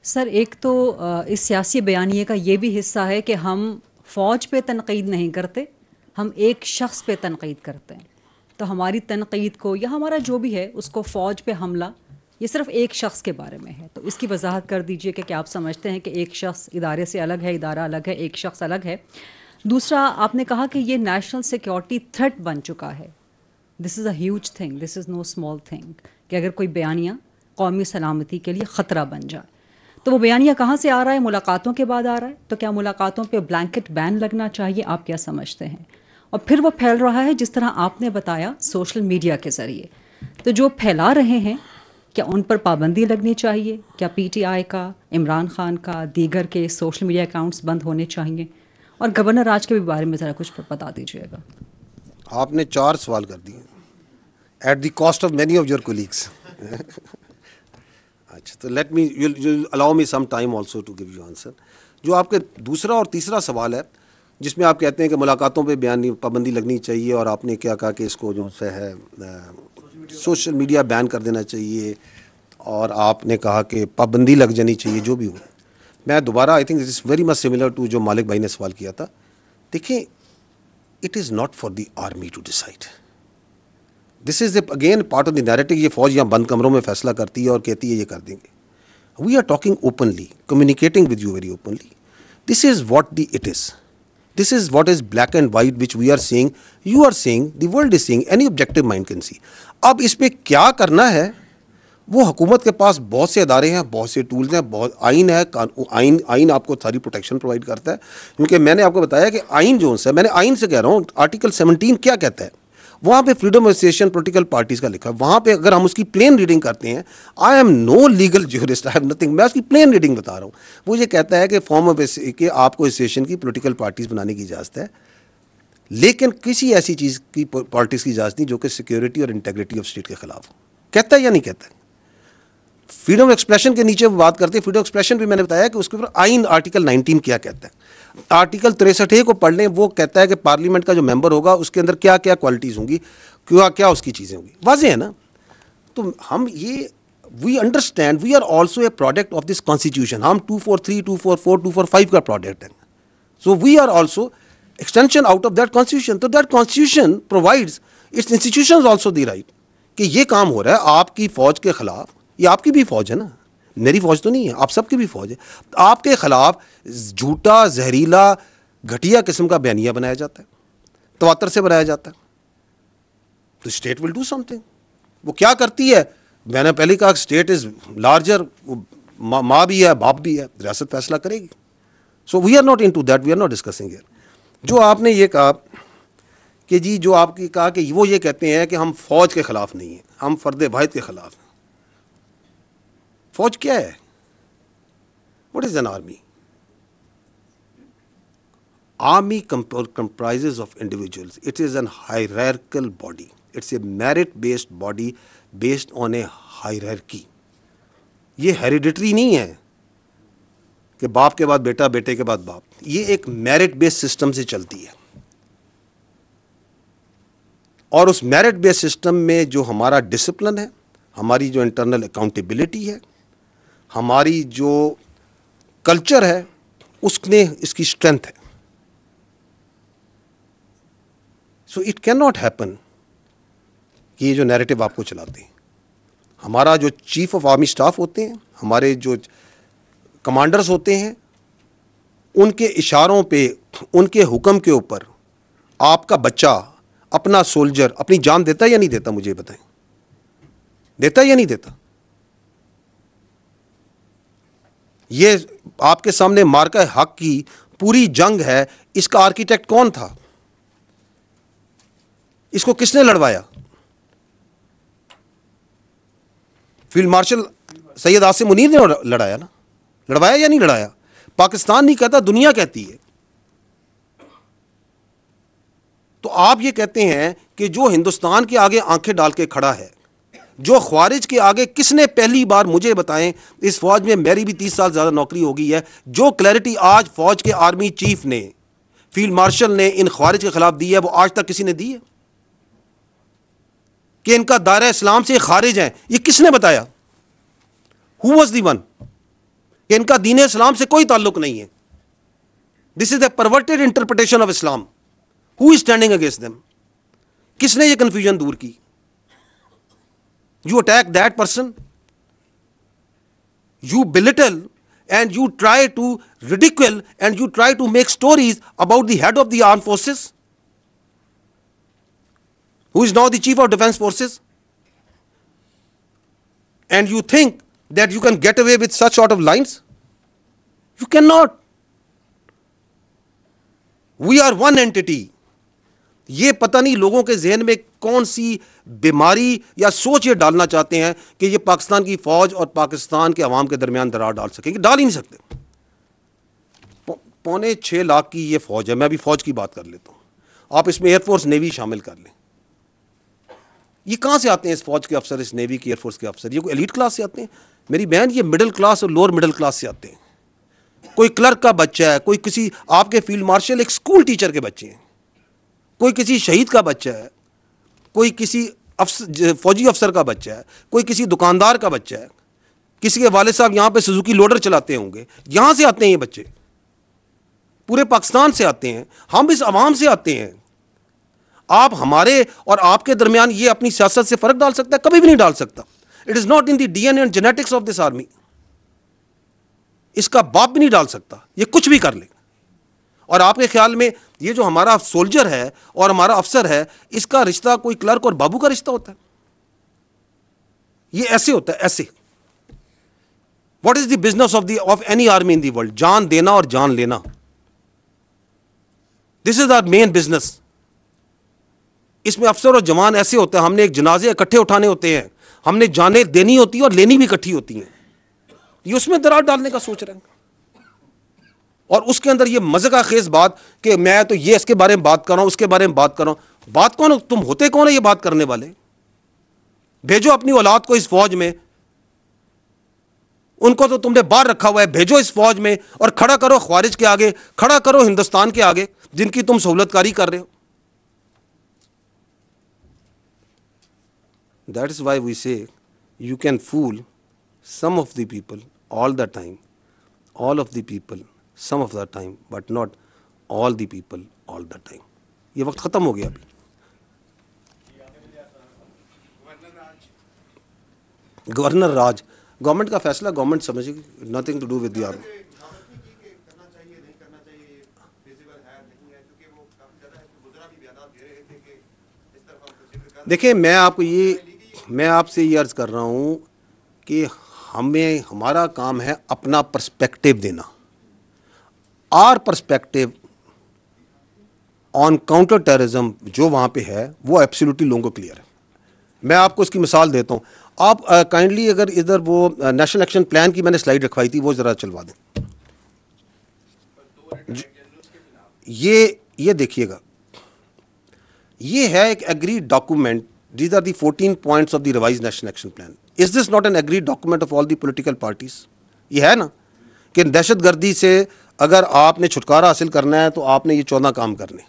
Sir, एक तो इस सियासी बयानिए का ये भी हिस्सा है कि हम फ़ौज पे तनकीद नहीं करते, हम एक शख्स पे तनकीद करते हैं। तो हमारी तनकीद को या हमारा जो भी है उसको फ़ौज पे हमला, ये सिर्फ एक शख्स के बारे में है। तो इसकी वजाहत कर दीजिए कि क्या आप समझते हैं कि एक शख्स इदारे से अलग है, इदारा अलग है, एक शख्स अलग है। दूसरा, आपने कहा कि ये नेशनल सिक्योरिटी थ्रेट बन चुका है। This is a huge thing, this is know small thing कि अगर कोई बयानिया कौमी सलामती के लिए ख़तरा बन जाए। तो वो बयानिया कहाँ से आ रहा है? मुलाकातों के बाद आ रहा है। तो क्या मुलाकातों पे ब्लैंकेट बैन लगना चाहिए? आप क्या समझते हैं? और फिर वो फैल रहा है जिस तरह आपने बताया, सोशल मीडिया के ज़रिए। तो जो फैला रहे हैं, क्या उन पर पाबंदी लगनी चाहिए? क्या पीटीआई का, इमरान खान का, दीगर के सोशल मीडिया अकाउंट्स बंद होने चाहिए? और गवर्नर राज के भी बारे में ज़रा कुछ बता दीजिएगा। आपने 4 सवाल कर दिए at the cost of many of your colleagues. अच्छा, तो let me you allow me some time also to give you answer. जो आपके दूसरा और तीसरा सवाल है, जिसमें आप कहते हैं कि मुलाकातों पे बयान पाबंदी लगनी चाहिए, और आपने क्या कहा कि इसको जो है सोशल मीडिया बैन कर देना चाहिए, और आपने कहा कि पाबंदी लग जानी चाहिए, जो भी हो। मैं दोबारा, I think it is very much similar to जो मालिक भाई ने सवाल किया था। देखिए, it is not for the army to decide. This is again part of the narrative. ये फौज यहाँ बंद कमरों में फैसला करती है और कहती है ये कर देंगे। We are talking openly, communicating with you very openly. This is what the it is, this is what is black and white which we are seeing, you are seeing, the world is seeing, any objective mind can see. अब इस पर क्या करना है, वो हुकूमत के पास बहुत से अदारे हैं, बहुत से टूल्स हैं, बहुत आइन है, आइन आपको सारी प्रोटेक्शन प्रोवाइड करता है। क्योंकि मैंने आपको बताया कि आइन जो है, मैंने आइन से कह रहा हूँ, आर्टिकल 17 क्या कहता है, वहाँ पे freedom of association political parties का लिखा है। वहाँ पे अगर हम उसकी प्लेन रीडिंग करते हैं, I am no legal jurist, I have nothing, मैं उसकी प्लेन रीडिंग बता रहा हूँ। वो ये कहता है कि फॉर्म ऑफ कि आपको एसोसिएशन की पॉलिटिकल पार्टीज़ बनाने की इजाज़त है, लेकिन किसी ऐसी चीज़ की पॉलिटिक्स की इजाज़त नहीं जो कि सिक्योरिटी और इंटेग्रिटी ऑफ स्टेट के खिलाफ हो। कहता है या नहीं कहता है? फ्रीडम ऑफ एक्सप्रेशन के नीचे बात करते हैं। फ्रीडम ऑफ एक्सप्रेशन भी मैंने बताया कि उसके ऊपर आइन आर्टिकल 19 क्या कहता है। आर्टिकल 63 को पढ़ लें, वो कहता है कि पार्लियामेंट का जो मेंबर होगा उसके अंदर क्या क्या क्वालिटीज़ होंगी, क्या क्या उसकी चीज़ें होंगी, वाज़ेह है ना। तो हम ये we understand, we are also a product of this constitution. हम 243, 244, 245 का प्रोडक्ट है। So we are also extension out of that constitution. तो that constitution provides its institutions also the right कि ये काम हो रहा है आपकी फ़ौज के ख़िलाफ़। ये आपकी भी फ़ौज है ना, मेरी फ़ौज तो नहीं है, आप सबकी भी फ़ौज है। आपके ख़िलाफ़ झूठा, जहरीला, घटिया किस्म का बयानिया बनाया जाता है, तवातर से बनाया जाता है, तो स्टेट विल डू समथिंग। वो क्या करती है, मैंने पहले कहा स्टेट इज़ लार्जर, माँ भी है, बाप भी है, रियासत फैसला करेगी। So we are not into that, we are not discussing here. जो आपने ये कहा कि जी, जो आपकी कहा कि वो ये कहते हैं कि हम फ़ौज के ख़िलाफ़ नहीं हैं, हम फ़र्द वाहिद के ख़िलाफ़ हैं। फौज क्या है? What is an army? Army comprises of individuals. It is an hierarchical body. It's a merit-based body based on a hierarchy. ये हेरिडिटरी नहीं है कि बाप के बाद बेटा, बेटे के बाद बाप। ये एक मेरिट बेस्ड सिस्टम से चलती है, और उस मेरिट बेस्ड सिस्टम में जो हमारा डिसिप्लिन है, हमारी जो इंटरनल अकाउंटेबिलिटी है, हमारी जो कल्चर है, उसने इसकी स्ट्रेंथ है। So it can not happen कि ये जो नैरेटिव आपको चलाते हैं, हमारा जो चीफ ऑफ आर्मी स्टाफ होते हैं, हमारे जो कमांडर्स होते हैं, उनके इशारों पे, उनके हुक्म के ऊपर आपका बच्चा, अपना सोल्जर अपनी जान देता है या नहीं देता? मुझे बताएं, देता है या नहीं देता? ये आपके सामने मार्का हक की पूरी जंग है, इसका आर्किटेक्ट कौन था? इसको किसने लड़वाया? फील्ड मार्शल सैयद आसिम मुनीर ने लड़ाया ना, लड़वाया या नहीं लड़ाया? पाकिस्तान नहीं कहता, दुनिया कहती है। तो आप ये कहते हैं कि जो हिंदुस्तान के आगे आंखें डाल के खड़ा है, जो ख्वारिज के आगे, किसने पहली बार मुझे बताएं, इस फौज में मेरी भी 30 साल ज़्यादा नौकरी हो गई है, जो क्लैरिटी आज फौज के आर्मी चीफ ने, फील्ड मार्शल ने इन ख्वारिज के खिलाफ दी है, वो आज तक किसी ने दी है कि इनका दायरा इस्लाम से खारिज है? ये किसने बताया? Who was the one? कि इनका दीन इस्लाम से कोई ताल्लुक नहीं है। This is the perverted interpretation of Islam. Who is standing against them? किसने ये कंफ्यूजन दूर की? You attack that person, you belittle and you try to ridicule and you try to make stories about the head of the armed forces, who is now the chief of defense forces, and you think that you can get away with such sort of lines. You cannot. We are one entity. ये पता नहीं लोगों के जहन में कौन सी बीमारी या सोच ये डालना चाहते हैं कि ये पाकिस्तान की फौज और पाकिस्तान के अवाम के दरमियान दरार डाल सकेंगे। डाल ही नहीं सकते। 6.25 लाख की ये फौज है। मैं अभी फौज की बात कर लेता हूँ, आप इसमें एयरफोर्स नेवी शामिल कर लें। ये कहाँ से आते हैं इस फौज के अफसर, इस नेवी की एयरफोर्स के अफसर? ये कोई एलीट क्लास से आते हैं? मेरी बहन, ये मिडिल क्लास और लोअर मिडिल क्लास से आते हैं। कोई क्लर्क का बच्चा है, कोई किसी आपके फील्ड मार्शल, एक स्कूल टीचर के बच्चे हैं, कोई किसी शहीद का बच्चा है, कोई किसी फौजी अफसर का बच्चा है, कोई किसी दुकानदार का बच्चा है, किसी के वाले साहब यहाँ पे सुजुकी लोडर चलाते होंगे। यहाँ से आते हैं ये बच्चे, पूरे पाकिस्तान से आते हैं। हम इस अवाम से आते हैं। आप हमारे और आपके दरमियान ये अपनी सियासत से फर्क डाल सकता है? कभी भी नहीं डाल सकता। It is not in the DNA and genetics of this army. इसका बाप भी नहीं डाल सकता, ये कुछ भी कर ले। और आपके ख्याल में ये जो हमारा सोल्जर है और हमारा अफसर है, इसका रिश्ता कोई क्लर्क और बाबू का रिश्ता होता है? ये ऐसे होता है, ऐसे। What is the business of any army in the world? जान देना और जान लेना। This is our main business. इसमें अफसर और जवान ऐसे होते हैं, हमने एक जनाजे इकट्ठे उठाने होते हैं, हमने जाने देनी होती है और लेनी भी इकट्ठी होती हैं। ये उसमें दरार डालने का सोच रहे हैं। और उसके अंदर ये मजे का खेज बात कि मैं तो ये इसके बारे में बात कर रहा हूं, उसके बारे में बात कर रहा हूं। बात कौन हो तुम? होते कौन है ये बात करने वाले? भेजो अपनी औलाद को इस फौज में, उनको तो तुमने बाहर रखा हुआ है, भेजो इस फौज में और खड़ा करो ख्वारिज के आगे, खड़ा करो हिंदुस्तान के आगे जिनकी तुम सहूलतकारी कर रहे हो। That is why we say you can fool some of the people all the time, all of the people some of the time, but not all the people all the time. ये वक्त ख़त्म हो गया अभी। Governor राज, government का फैसला, government समझेगी, nothing to do with the army. देखिए, मैं आपसे ये अर्ज़ कर रहा हूँ कि हमारा काम है अपना पर्सपेक्टिव देना। Are perspective on counter terrorism जो वहाँ पे है वो एब्सोल्युटली लोगों को क्लियर है। मैं आपको इसकी मिसाल देता हूँ। आप काइंडली अगर इधर वो नेशनल एक्शन प्लान की मैंने स्लाइड रखवाई थी, वो ज़रा चलवा दें। ये देखिएगा, ये है एक agreed document. These are the 14 points of the revised national action plan. Is this not an agreed document of all the political parties? ये है ना कि दहशतगर्दी से अगर आपने छुटकारा हासिल करना है तो आपने ये 14 काम करने।